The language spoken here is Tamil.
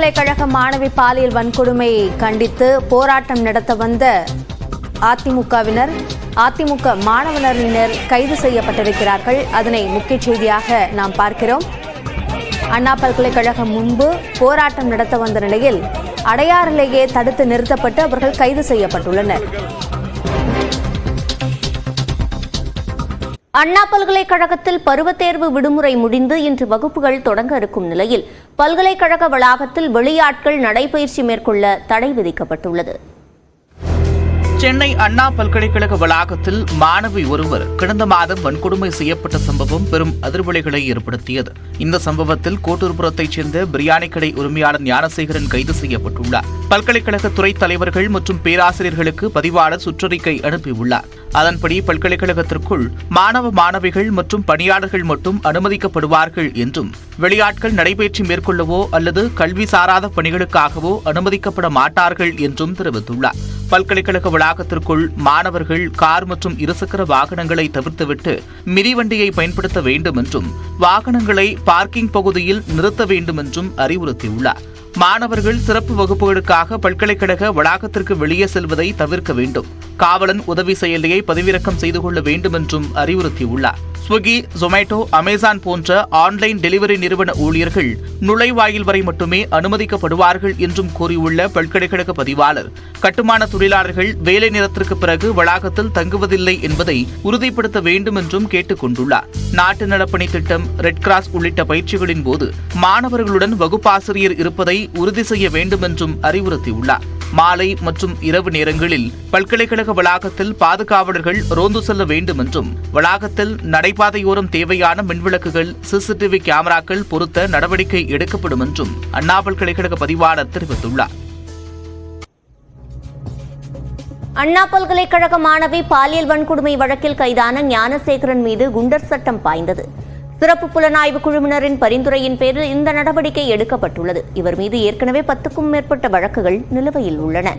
பல்கலைக்கழக மாணவி பாலியல் வன்கொடுமையை கண்டித்து போராட்டம் நடத்த வந்த அதிமுகவினர், அதிமுக மாணவரினர் கைது செய்யப்பட்டிருக்கிறார்கள். அதனை முக்கிய செய்தியாக நாம் பார்க்கிறோம். அண்ணா பல்கலைக்கழகம் முன்பு போராட்டம் நடத்த வந்த நிலையில் அடையாறிலேயே தடுத்து நிறுத்தப்பட்டு அவர்கள் கைது செய்யப்பட்டுள்ளனர். அண்ணா பல்கலைக்கழகத்தில் பருவத் தேர்வு விடுமுறை முடிந்து இன்று வகுப்புகள் தொடங்க இருக்கும் நிலையில் பல்கலைக்கழக வளாகத்தில் வெளியாட்கள் நடைபயிற்சி மேற்கொள்ள தடை விதிக்கப்பட்டுள்ளது. சென்னை அண்ணா பல்கலைக்கழக வளாகத்தில் மாணவி ஒருவர் கடந்த மாதம் வன்கொடுமை செய்யப்பட்ட சம்பவம் பெரும் அதிர்வலைகளை ஏற்படுத்தியது. இந்த சம்பவத்தில் கோட்டூர்புரத்தைச் சேர்ந்த பிரியாணி கடை உரிமையாளர் ஞானசேகரன் கைது செய்யப்பட்டுள்ளார். பல்கலைக்கழக துறை தலைவர்கள் மற்றும் பேராசிரியர்களுக்கு பதிவாளர் சுற்றறிக்கை அனுப்பியுள்ளார். அதன்படி பல்கலைக்கழகத்திற்குள் மாணவ மாணவிகள் மற்றும் பணியாளர்கள் மட்டும் அனுமதிக்கப்படுவார்கள் என்றும் வெளியாட்கள் நடைபயிற்சி மேற்கொள்ளவோ அல்லது கல்வி சாராத பணிகளுக்காகவோ அனுமதிக்கப்பட மாட்டார்கள் என்றும் தெரிவித்துள்ளார். பல்கலைக்கழக வளாகத்திற்குள் மாணவர்கள் கார் மற்றும் இருசக்கர வாகனங்களை தவிர்த்துவிட்டு மிதிவண்டியை பயன்படுத்த வேண்டும் என்றும் வாகனங்களை பார்க்கிங் பகுதியில் நிறுத்த வேண்டும் என்றும் அறிவுறுத்தியுள்ளார். மாணவர்கள் சிறப்பு வகுப்புகளுக்காக பல்கலைக்கழக வளாகத்திற்கு வெளியே செல்வதை தவிர்க்க வேண்டும். காவலன் உதவி செயலியை பதிவிறக்கம் செய்து கொள்ள வேண்டும் என்றும் அறிவுறுத்தியுள்ளார். ஸ்விக்கி, ஜொமேட்டோ, அமேசான் போன்ற ஆன்லைன் டெலிவரி நிறுவன ஊழியர்கள் நுழைவாயில் வரை மட்டுமே அனுமதிக்கப்படுவார்கள் என்றும் கூறியுள்ள பல்கலைக்கழக பதிவாளர், கட்டுமான தொழிலாளர்கள் வேலை நேரத்திற்கு பிறகு வளாகத்தில் தங்குவதில்லை என்பதை உறுதிப்படுத்த வேண்டும் என்றும் கேட்டுக் கொண்டுள்ளார். நாட்டு நலப்பணி திட்டம், ரெட் கிராஸ் உள்ளிட்ட பயிற்சிகளின் போது மாணவர்களுடன் வகுப்பாசிரியர் இருப்பதை உறுதி செய்ய வேண்டும் என்றும் அறிவுறுத்தியுள்ளார். மாலை மற்றும் இரவு நேரங்களில் பல்கலைக்கழக வளாகத்தில் பாதுகாவலர்கள் ரோந்து செல்ல வேண்டும் என்றும் வளாகத்தில் நடைபாதையோரம் தேவையான மின்விளக்குகள், சிசிடிவி கேமராக்கள் பொருத்த நடவடிக்கை எடுக்கப்படும் என்றும் அண்ணா பல்கலைக்கழக பதிவாளர் தெரிவித்துள்ளார். அண்ணா பல்கலைக்கழக மாணவி பாலியல் வன்கொடுமை வழக்கில் கைதான ஞானசேகரன் மீது குண்டர் சட்டம் பாய்ந்தது. சிறப்பு புலனாய்வு குழுவினரின் பரிந்துரையின் பேரில் இந்த நடவடிக்கை எடுக்கப்பட்டுள்ளது. இவர் மீது ஏற்கனவே 10க்கும் மேற்பட்ட வழக்குகள் நிலுவையில் உள்ளன.